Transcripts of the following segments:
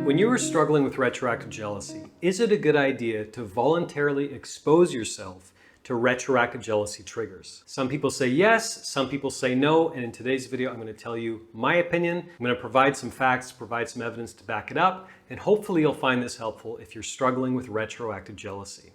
When you are struggling with retroactive jealousy, is it a good idea to voluntarily expose yourself to retroactive jealousy triggers? Some people say yes, some people say no, and in today's video I'm going to tell you my opinion. I'm going to provide some facts, provide some evidence to back it up, and hopefully you'll find this helpful if you're struggling with retroactive jealousy.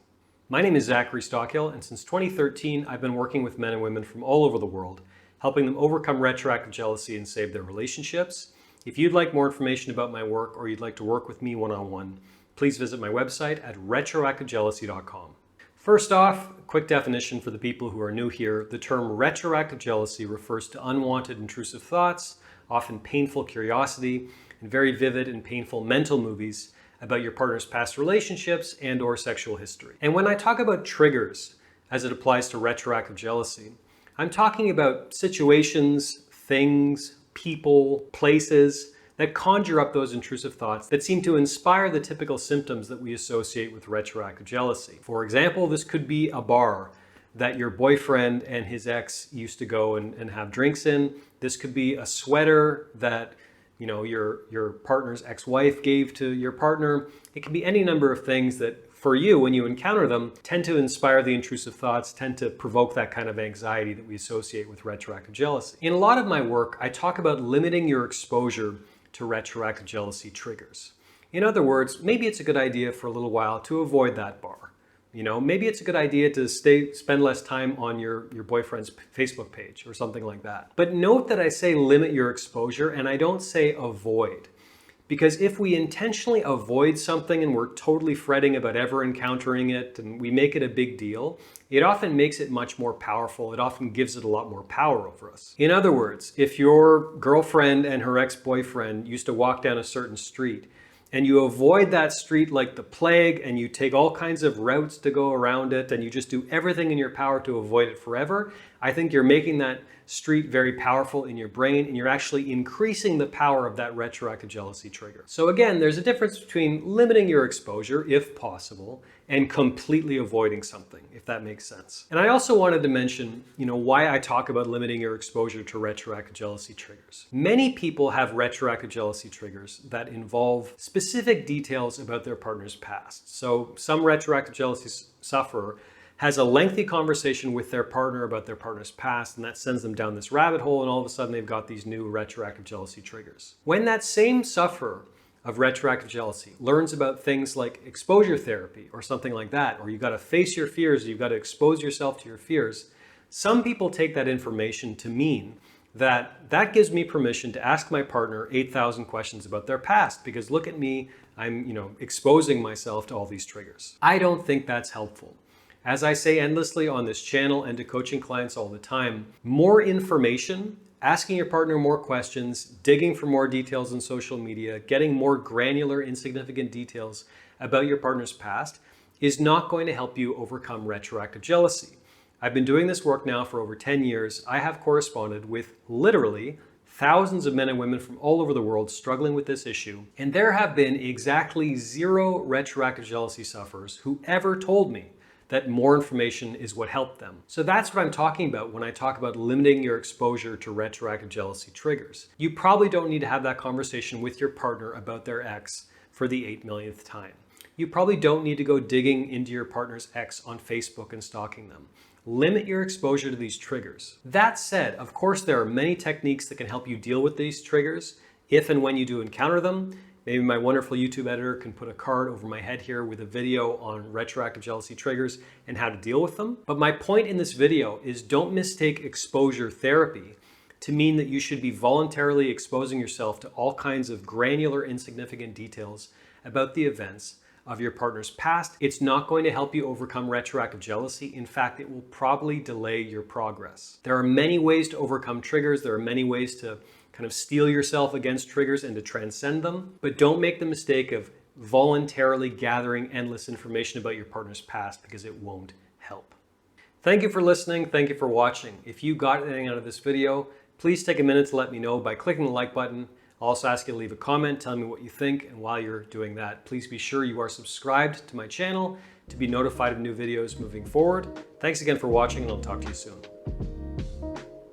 My name is Zachary Stockill, and since 2013 I've been working with men and women from all over the world, helping them overcome retroactive jealousy and save their relationships. If you'd like more information about my work or you'd like to work with me one-on-one, please visit my website at retroactivejealousy.com. First off, a quick definition for the people who are new here. The term retroactive jealousy refers to unwanted intrusive thoughts, often painful curiosity, and very vivid and painful mental movies about your partner's past relationships and or sexual history. And when I talk about triggers as it applies to retroactive jealousy, I'm talking about situations, things, people, places that conjure up those intrusive thoughts that seem to inspire the typical symptoms that we associate with retroactive jealousy. For example, this could be a bar that your boyfriend and his ex used to go and have drinks in. This could be a sweater that your partner's ex-wife gave to your partner. It can be any number of things that for you, when you encounter them, tend to inspire the intrusive thoughts, tend to provoke that kind of anxiety that we associate with retroactive jealousy. In a lot of my work, I talk about limiting your exposure to retroactive jealousy triggers. In other words, maybe it's a good idea for a little while to avoid that bar. Maybe it's a good idea to spend less time on your boyfriend's Facebook page or something like that. But note that I say limit your exposure and I don't say avoid. Because if we intentionally avoid something and we're totally fretting about ever encountering it and we make it a big deal, it often makes it much more powerful. It often gives it a lot more power over us. In other words, if your girlfriend and her ex-boyfriend used to walk down a certain street and you avoid that street like the plague and you take all kinds of routes to go around it and you just do everything in your power to avoid it forever, I think you're making that street very powerful in your brain and you're actually increasing the power of that retroactive jealousy trigger. So again, there's a difference between limiting your exposure, if possible, and completely avoiding something, if that makes sense. And I also wanted to mention, why I talk about limiting your exposure to retroactive jealousy triggers. Many people have retroactive jealousy triggers that involve specific details about their partner's past. So some retroactive jealousy sufferer has a lengthy conversation with their partner about their partner's past, and that sends them down this rabbit hole, and all of a sudden they've got these new retroactive jealousy triggers. When that same sufferer of retroactive jealousy learns about things like exposure therapy or something like that, or you've got to face your fears, you've got to expose yourself to your fears, some people take that information to mean that gives me permission to ask my partner 8,000 questions about their past, because look at me, I'm exposing myself to all these triggers. I don't think that's helpful. As I say endlessly on this channel and to coaching clients all the time, more information, asking your partner more questions, digging for more details on social media, getting more granular, insignificant details about your partner's past is not going to help you overcome retroactive jealousy. I've been doing this work now for over 10 years. I have corresponded with literally thousands of men and women from all over the world struggling with this issue, and there have been exactly 0 retroactive jealousy sufferers who ever told me that more information is what helped them. So that's what I'm talking about when I talk about limiting your exposure to retroactive jealousy triggers. You probably don't need to have that conversation with your partner about their ex for the 8 millionth time. You probably don't need to go digging into your partner's ex on Facebook and stalking them. Limit your exposure to these triggers. That said, of course, there are many techniques that can help you deal with these triggers if and when you do encounter them. Maybe my wonderful YouTube editor can put a card over my head here with a video on retroactive jealousy triggers and how to deal with them. But my point in this video is don't mistake exposure therapy to mean that you should be voluntarily exposing yourself to all kinds of granular, insignificant details about the events of your partner's past. It's not going to help you overcome retroactive jealousy. In fact, it will probably delay your progress. There are many ways to overcome triggers. There are many ways to kind of steel yourself against triggers and to transcend them. But don't make the mistake of voluntarily gathering endless information about your partner's past, because it won't help. Thank you for listening. Thank you for watching. If you got anything out of this video, please take a minute to let me know by clicking the like button. I'll also ask you to leave a comment telling me what you think, and while you're doing that, please be sure you are subscribed to my channel to be notified of new videos moving forward. Thanks again for watching, and I'll talk to you soon.